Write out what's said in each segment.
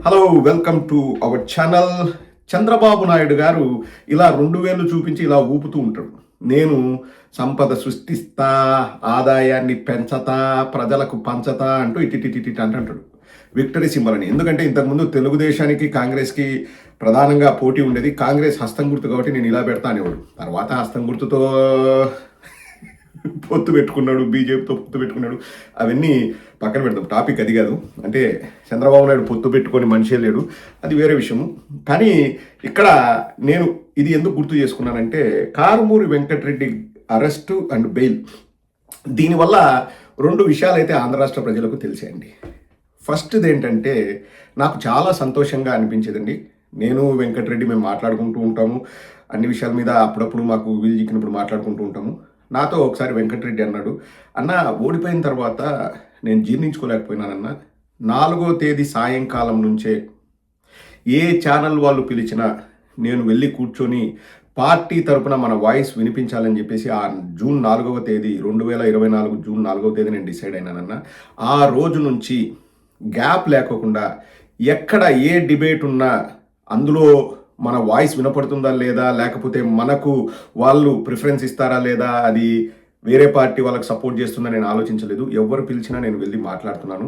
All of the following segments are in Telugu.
Hello, welcome to our channel. Chandrababu Naidu గారు ఇలా 2 వేలు చూపించి ఇలా ఊపుతూ ఉంటాడు. నేను సంపద సృష్టిస్తా, ఆదాయాన్ని పెంచతా, ప్రజలకు పంచతా అంటూ ఇటు అంటాడు. విక్టరీ సింబల్ అని. ఎందుకంటే ఇంతకుముందు తెలుగుదేశానికి కాంగ్రెస్కి ప్రధానంగా పోటీ ఉండేది. కాంగ్రెస్ హస్తం గుర్తు కాబట్టి నేను ఇలా పెడతా అనేవాడు. తర్వాత హస్తం గుర్తుతో పొత్తు పెట్టుకున్నాడు, బీజేపీతో పొత్తు పెట్టుకున్నాడు. అవన్నీ పక్కన పెడతాం, టాపిక్ అది కాదు. అంటే చంద్రబాబు నాయుడు పొత్తు పెట్టుకొని మనిషే లేడు, అది వేరే విషయము. కానీ ఇక్కడ నేను ఇది ఎందుకు గుర్తు చేసుకున్నానంటే, Karumuri Venkatareddy arrest and bail, దీనివల్ల 2 విషయాలు అయితే ఆంధ్ర రాష్ట్ర ప్రజలకు తెలిసాయండి. ఫస్ట్ది ఏంటంటే, నాకు చాలా సంతోషంగా అనిపించేదండి. నేను వెంకటరెడ్డి మేము మాట్లాడుకుంటూ ఉంటాము, అన్ని విషయాల మీద అప్పుడప్పుడు మాకు వీలు చిక్కినప్పుడు మాట్లాడుకుంటూ ఉంటాము. నాతో ఒకసారి వెంకటరెడ్డి అన్నాడు, అన్న ఓడిపోయిన తర్వాత నేను జీర్ణించుకోలేకపోయినానన్న, 4వ తేదీ సాయంకాలం నుంచే ఏ ఛానల్ వాళ్ళు పిలిచినా నేను వెళ్ళి కూర్చొని పార్టీ తరపున మన వాయిస్ వినిపించాలని చెప్పేసి ఆ జూన్ 4వ తేదీ 2024 జూన్ 4వ తేదీ నేను డిసైడ్ అయినానన్న. ఆ రోజు నుంచి గ్యాప్ లేకోకుండా ఎక్కడ ఏ డిబేట్ ఉన్నా అందులో మన వాయిస్ వినపడుతుందా లేదా, లేకపోతే మనకు వాళ్ళు ప్రిఫరెన్స్ ఇస్తారా లేదా, అది వేరే పార్టీ వాళ్ళకి సపోర్ట్ చేస్తుందా నేను ఆలోచించలేదు. ఎవరు పిలిచినా నేను వెళ్ళి మాట్లాడుతున్నాను,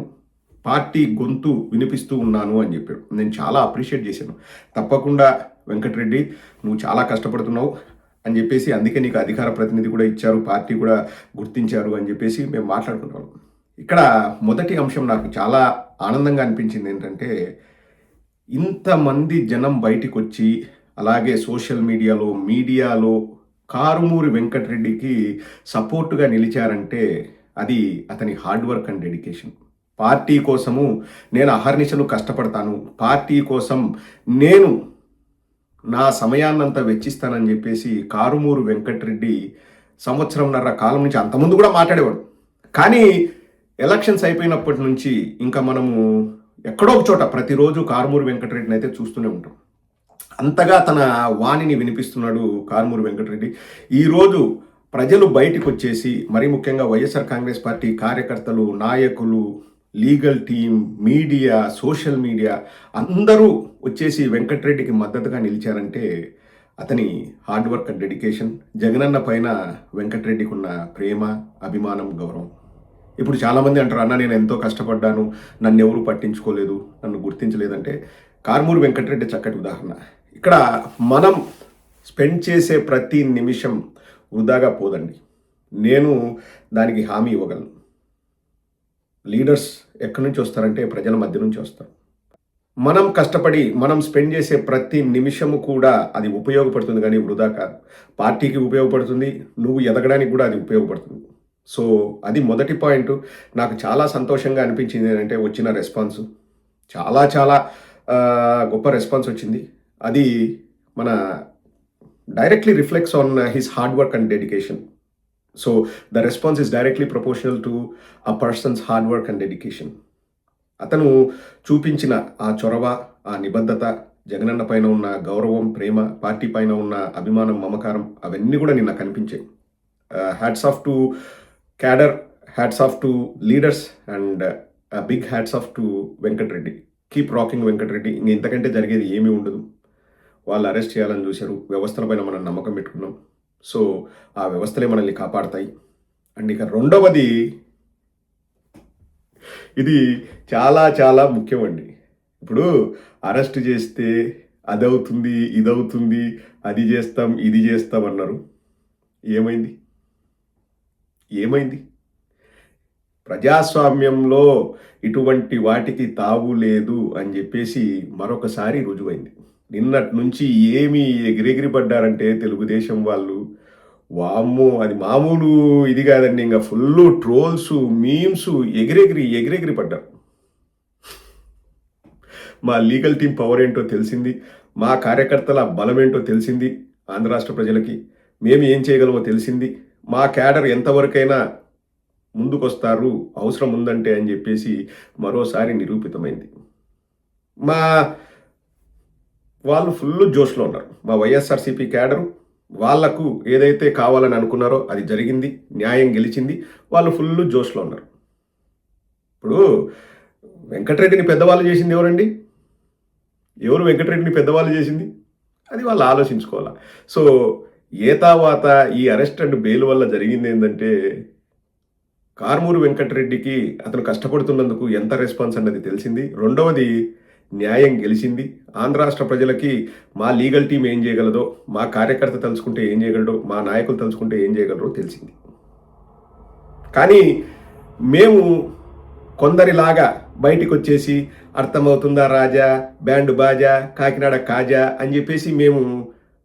పార్టీ గొంతు వినిపిస్తూ ఉన్నాను అని చెప్పాడు. నేను చాలా అప్రిషియేట్ చేశాను. తప్పకుండా వెంకటరెడ్డి, నువ్వు చాలా కష్టపడుతున్నావు అని చెప్పేసి, అందుకే నీకు అధికార ప్రతినిధి కూడా ఇచ్చారు, పార్టీ కూడా గుర్తించారు అని చెప్పేసి మేము మాట్లాడుకుంటాం. ఇక్కడ మొదటి అంశం నాకు చాలా ఆనందంగా అనిపించింది ఏంటంటే, ఇంతమంది జనం బయటికి వచ్చి, అలాగే సోషల్ మీడియాలో కారుమూరి వెంకటరెడ్డికి సపోర్టుగా నిలిచారంటే అది అతని hard work and dedication. Party కోసము నేను అహర్నిశలు కష్టపడతాను, పార్టీ కోసం నేను నా సమయాన్నంతా వెచ్చిస్తానని చెప్పేసి కారుమూరి వెంకటరెడ్డి సంవత్సరంన్నర కాలం నుంచి, అంతకుముందు కూడా మాట్లాడేవాడు. కానీ ఎలక్షన్స్ అయిపోయినప్పటి నుంచి ఇంకా మనము ఎక్కడో ఒక చోట ప్రతిరోజు కారుమూరి వెంకటరెడ్డిని అయితే చూస్తూనే ఉంటాం. అంతగా తన వాణిని వినిపిస్తున్నాడు కారుమూరి వెంకటరెడ్డి. ఈరోజు ప్రజలు బయటికి వచ్చేసి, మరీ ముఖ్యంగా వైఎస్ఆర్ కాంగ్రెస్ పార్టీ కార్యకర్తలు, నాయకులు, legal team, media, social media అందరూ వచ్చేసి వెంకటరెడ్డికి మద్దతుగా నిలిచారంటే అతని hard work and dedication, Jagananna పైన వెంకటరెడ్డికి ఉన్న ప్రేమ, అభిమానం, గౌరవం. ఇప్పుడు చాలామంది అంటారు, అన్న నేను ఎంతో కష్టపడ్డాను, నన్ను ఎవరు పట్టించుకోలేదు, నన్ను గుర్తించలేదంటే కారుమూరి వెంకటరెడ్డి చక్కటి ఉదాహరణ. ఇక్కడ మనం స్పెండ్ చేసే ప్రతి నిమిషం వృధాగా పోదండి. నేను దానికి హామీ ఇవ్వగలను. లీడర్స్ ఎక్కడి నుంచి వస్తారంటే ప్రజల మధ్య నుంచి వస్తారు. మనం కష్టపడి మనం స్పెండ్ చేసే ప్రతి నిమిషము కూడా అది ఉపయోగపడుతుంది, కానీ వృధా కాదు. పార్టీకి ఉపయోగపడుతుంది, నువ్వు ఎదగడానికి కూడా అది ఉపయోగపడుతుంది. సో అది మొదటి పాయింట్. నాకు చాలా సంతోషంగా అనిపించింది ఏంటంటే, వచ్చిన రెస్పాన్స్ చాలా గొప్ప రెస్పాన్స్ వచ్చింది. అది మన directly reflects on his hard work and dedication. So the response is directly proportional to a persons hard work and dedication. అతను చూపించిన ఆ చొరవ, ఆ నిబద్ధత, జగనన్న పైన ఉన్న గౌరవం, ప్రేమ, పార్టీ పైన ఉన్న అభిమానం, మమకారం, అవన్నీ కూడా నిన్న కనిపించాయి. Hats off to cadre, hats off to leaders and big hats off to Venkatareddy. Keep rocking Venkatareddy. ఇంతకంటే జరిగేది ఏమీ ఉండదు. వాళ్ళు అరెస్ట్ చేయాలని చూశారు, వ్యవస్థలపైన మనం నమ్మకం పెట్టుకున్నాం. సో ఆ వ్యవస్థలే మనల్ని కాపాడతాయి. అండ్ ఇక రెండవది, ఇది చాలా ముఖ్యమండి. ఇప్పుడు అరెస్ట్ చేస్తే అదవుతుంది, ఇదవుతుంది, అది చేస్తాం, ఇది చేస్తాం అన్నారు. ఏమైంది? ప్రజాస్వామ్యంలో ఇటువంటి వాటికి తావు లేదు అని చెప్పేసి మరొకసారి రుజువైంది. నిన్నటి నుంచి ఏమి ఎగిరెగిరి పడ్డారంటే తెలుగుదేశం వాళ్ళు, వామ్మో అది మామూలు ఇది కాదండి, ఇంకా ఫుల్ ట్రోల్స్, మీమ్స్, ఎగిరెగిరి పడ్డారు. మా లీగల్ టీం పవర్ ఏంటో తెలిసింది, మా కార్యకర్తల బలం ఏంటో తెలిసింది, ఆంధ్ర రాష్ట్ర ప్రజలకి మేము ఏం చేయగలమో తెలిసింది, మా క్యాడర్ ఎంతవరకైనా ముందుకొస్తారు అవసరం ఉందంటే అని చెప్పేసి మరోసారి నిరూపితమైంది. మా వాళ్ళు ఫుల్ జోష్లో ఉన్నారు. మా వైఎస్ఆర్సీపీ క్యాడరు వాళ్లకు ఏదైతే కావాలని అనుకున్నారో అది జరిగింది, న్యాయం గెలిచింది, వాళ్ళు ఫుల్ జోష్లో ఉన్నారు. ఇప్పుడు వెంకటరెడ్డిని పెద్దవాళ్ళు చేసింది ఎవరండి? ఎవరు వెంకటరెడ్డిని పెద్దవాళ్ళు చేసింది? అది వాళ్ళు ఆలోచించుకోవాలి. సో ఏ తర్వాత ఈ అరెస్ట్ అండ్ బెయిల్ వల్ల జరిగింది ఏంటంటే, కారుమూరి వెంకటరెడ్డికి అతను కష్టపడుతున్నందుకు ఎంత రెస్పాన్స్ అన్నది తెలిసింది. రెండవది, న్యాయం గెలిచింది. ఆంధ్ర రాష్ట్ర ప్రజలకి మా లీగల్ టీం ఏం చేయగలదో, మా కార్యకర్త తలుచుకుంటే ఏం చేయగలడో, మా నాయకులు తలుచుకుంటే ఏం చేయగలరో తెలిసింది. కానీ మేము కొందరిలాగా బయటికి వచ్చేసి అర్థమవుతుందా రాజా, బ్యాండ్ బాజా, కాకినాడ కాజా అని చెప్పేసి మేము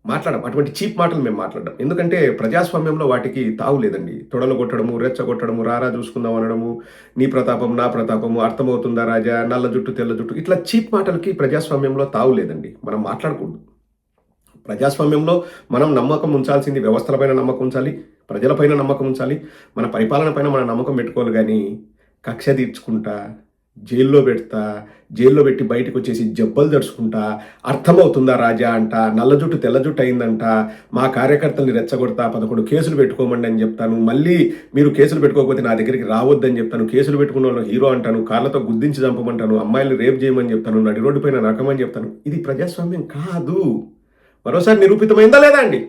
మాట్లాడడం, అటువంటి చీప్ మాటలు మేము మాట్లాడడం. ఎందుకంటే ప్రజాస్వామ్యంలో వాటికి తావు లేదండి. తొడలు కొట్టడము, రెచ్చగొట్టడము, రారా చూసుకుందాం అనడము, నీ ప్రతాపం నా ప్రతాపము, అర్థమవుతుందా రాజా, నల్ల జుట్టు తెల్ల జుట్టు, ఇట్లా చీప్ మాటలకి ప్రజాస్వామ్యంలో తావు లేదండి. మనం మాట్లాడకూడదు. ప్రజాస్వామ్యంలో మనం నమ్మకం ఉంచాల్సింది వ్యవస్థలపైన నమ్మకం ఉంచాలి, ప్రజలపైన నమ్మకం ఉంచాలి, మన పరిపాలన పైన మన నమ్మకం పెట్టుకోవాలి. కానీ కక్ష తీర్చుకుంటా, జైల్లో పెట్టి బయటకు వచ్చేసి జబ్బలు దడుచుకుంటా, అర్థమవుతుందా రాజా అంట, నల్ల జుట్టు తెల్ల జుట్టు అయిందంట, మా కార్యకర్తల్ని రెచ్చగొడతా, 11 కేసులు పెట్టుకోమండి అని చెప్తాను, మళ్ళీ మీరు కేసులు పెట్టుకోకపోతే నా దగ్గరికి రావద్దని చెప్తాను, కేసులు పెట్టుకున్న వాళ్ళు హీరో అంటాను, కార్లతో గుద్దించి చంపమంటాను, అమ్మాయిల్ని రేప్ చేయమని చెప్తాను, నడి రోడ్డు పైన నరకమని చెప్తాను. ఇది ప్రజాస్వామ్యం కాదు. మరోసారి నిరూపితమైందా లేదా అండి?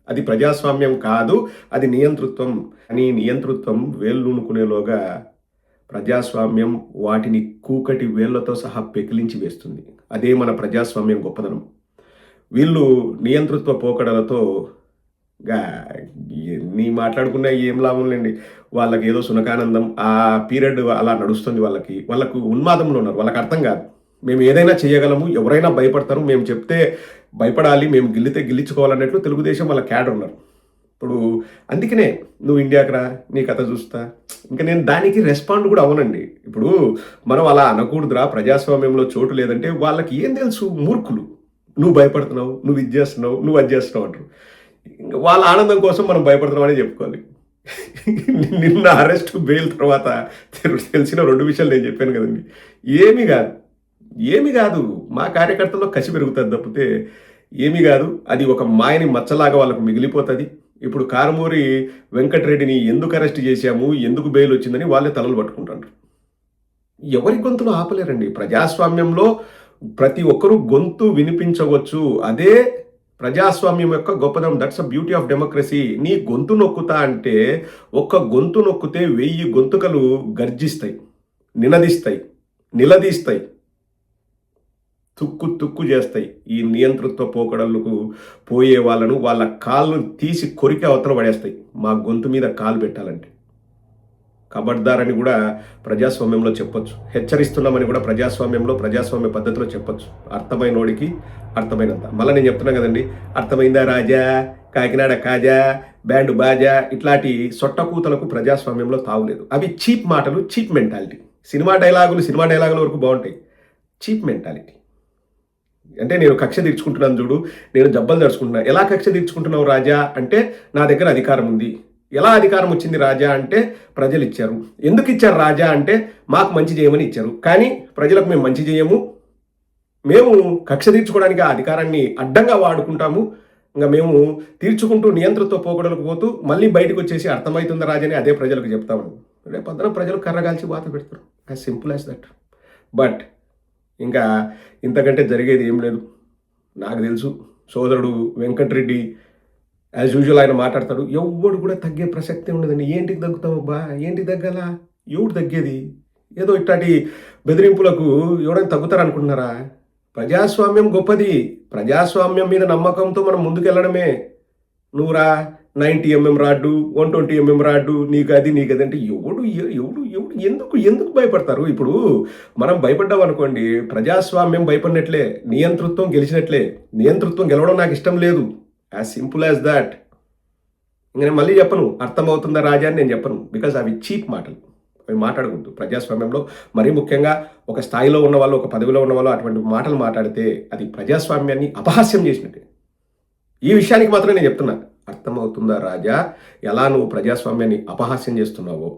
అది ప్రజాస్వామ్యం కాదు, అది నియంతృత్వం. అని నియంతృత్వం వేళ్ళూనుకునేలోగా ప్రజాస్వామ్యం వాటిని కూకటి వేళ్లతో సహా పెకిలించి వేస్తుంది. అదే మన ప్రజాస్వామ్యం గొప్పదనం. వీళ్ళు నియంతృత్వ పోకడలతో ఎన్ని మాట్లాడుకున్నా ఏం లాభం లేండి. వాళ్ళకి ఏదో సునకానందం, ఆ పీరియడ్ అలా నడుస్తుంది. వాళ్ళకు ఉన్మాదంలో ఉన్నారు. వాళ్ళకి అర్థం కాదు. మేము ఏదైనా చేయగలము, ఎవరైనా భయపడతారు, మేము చెప్తే భయపడాలి, మేము గిల్లితే గిల్లించుకోవాలన్నట్లు తెలుగుదేశం వాళ్ళ క్యాడర్ ఉన్నారు. ఇప్పుడు అందుకనే నువ్వు ఇండియాకి రా, నీ కథ చూస్తా, ఇంకా నేను దానికి రెస్పాండ్ కూడా అవనండి. ఇప్పుడు మనం అలా అనకూడదురా, ప్రజాస్వామ్యంలో చోటు లేదంటే వాళ్ళకి ఏం తెలుసు, మూర్ఖులు. నువ్వు భయపడుతున్నావు, నువ్వు ఇది చేస్తున్నావు, నువ్వు అది చేస్తున్నావు అంటారు. వాళ్ళ ఆనందం కోసం మనం భయపడుతున్నాం అని చెప్పుకోవాలి. నిన్న అరెస్ట్ బెయిల్ తర్వాత తెలిసిన 2 విషయాలు నేను చెప్పాను కదండి. ఏమీ కాదు, మా కార్యకర్తల్లో కసి పెరుగుతుంది తప్పితే ఏమీ కాదు. అది ఒక మాయని మచ్చలాగా వాళ్ళకు మిగిలిపోతుంది. ఇప్పుడు కారుమూరి వెంకటరెడ్డిని ఎందుకు అరెస్ట్ చేశాము, ఎందుకు బెయిల్ వచ్చిందని వాళ్ళే తలలు పట్టుకుంటారు. ఎవరి గొంతులు ఆపలేరండి. ప్రజాస్వామ్యంలో ప్రతి ఒక్కరూ గొంతు వినిపించవచ్చు. అదే ప్రజాస్వామ్యం యొక్క గొప్పదనం. That's a beauty of democracy. నీ గొంతు నొక్కుతా అంటే ఒక్క గొంతు నొక్కితే 1000 గొంతుకలు గర్జిస్తాయి, నినదిస్తాయి, నిలదీస్తాయి, తుక్కు చేస్తాయి. ఈ నియంతృత్వ పోకడలకు పోయే వాళ్ళను వాళ్ళ కాళ్ళు తీసి కొరికి అవతల పడేస్తాయి, మా గొంతు మీద కాలు పెట్టాలంటే. కబడ్దారని కూడా ప్రజాస్వామ్యంలో చెప్పొచ్చు, హెచ్చరిస్తున్నామని కూడా ప్రజాస్వామ్య పద్ధతిలో చెప్పొచ్చు. అర్థమైనోడికి అర్థమైనంత. మళ్ళీ నేను చెప్తున్నా కదండి, అర్థమైందా రాజా, కాకినాడ కాజా, బ్యాండ్ బాజా, ఇట్లాంటి సొట్టకూతలకు ప్రజాస్వామ్యంలో తావులేదు. అవి చీప్ మాటలు, చీప్ మెంటాలిటీ. సినిమా డైలాగుల వరకు బాగుంటాయి. చీప్ మెంటాలిటీ అంటే నేను కక్ష తీర్చుకుంటున్నాను చూడు, నేను జబ్బలు తెరుచుకుంటున్నాను. ఎలా కక్ష తీర్చుకుంటున్నావు రాజా అంటే, నా దగ్గర అధికారం ఉంది. ఎలా అధికారం వచ్చింది రాజా అంటే, ప్రజలు ఇచ్చారు. ఎందుకు ఇచ్చారు రాజా అంటే, మాకు మంచి చేయమని ఇచ్చారు. కానీ ప్రజలకు మేము మంచి చేయము, మేము కక్ష తీర్చుకోవడానికి ఆ అధికారాన్ని అడ్డంగా వాడుకుంటాము. ఇంకా మేము తీర్చుకుంటూ నియంతృత్వ పోకడలకు పోతూ మళ్ళీ బయటకు వచ్చేసి అర్థమవుతుందా రాజా అని అదే ప్రజలకు చెప్తామని. రేపు పొద్దున ప్రజలు కర్రగాల్చి వాత పెడతారు. As simple as that. But ఇంకా ఇంతకంటే జరిగేది ఏం లేదు. నాకు తెలుసు సోదరుడు వెంకటరెడ్డి యాజ్ యూజువల్ ఆయన మాట్లాడతాడు. ఎవడు కూడా తగ్గే ప్రసక్తే ఉండదండి. ఏంటికి తగ్గుతావబ్బా, ఏంటికి తగ్గాలా, ఎవడు తగ్గేది? ఏదో ఇట్లాంటి బెదిరింపులకు ఎవడైనా తగ్గుతారనుకుంటున్నారా? ప్రజాస్వామ్యం గొప్పది. ప్రజాస్వామ్యం మీద నమ్మకంతో మనం ముందుకెళ్ళడమే. నువ్వురా 90mm రాడ్డు, 120mm రాడ్డు, నీకు అది అంటే ఎవడు ఎందుకు భయపడతారు? ఇప్పుడు మనం భయపడ్డాం అనుకోండి, ప్రజాస్వామ్యం భయపడినట్లే, నియంతృత్వం గెలిచినట్లే. నియంతృత్వం గెలవడం నాకు ఇష్టం లేదు. As simple as that. ఇంకా నేను మళ్ళీ చెప్పను అర్థమవుతుందా రాజా అని నేను చెప్పను. బికాజ్ అవి చీప్ మాటలు, అవి మాట్లాడకూడదు ప్రజాస్వామ్యంలో. మరీ ముఖ్యంగా ఒక స్థాయిలో ఉన్న వాళ్ళు, ఒక పదవిలో ఉన్న వాళ్ళు అటువంటి మాటలు మాట్లాడితే అది ప్రజాస్వామ్యాన్ని అపహాస్యం చేసినట్టే. ఈ విషయానికి మాత్రం నేను చెప్తున్నా, అర్థమవుతుందా రాజా, ఎలా నువ్వు ప్రజాస్వామ్యాన్ని అపహాస్యం చేస్తున్నావో.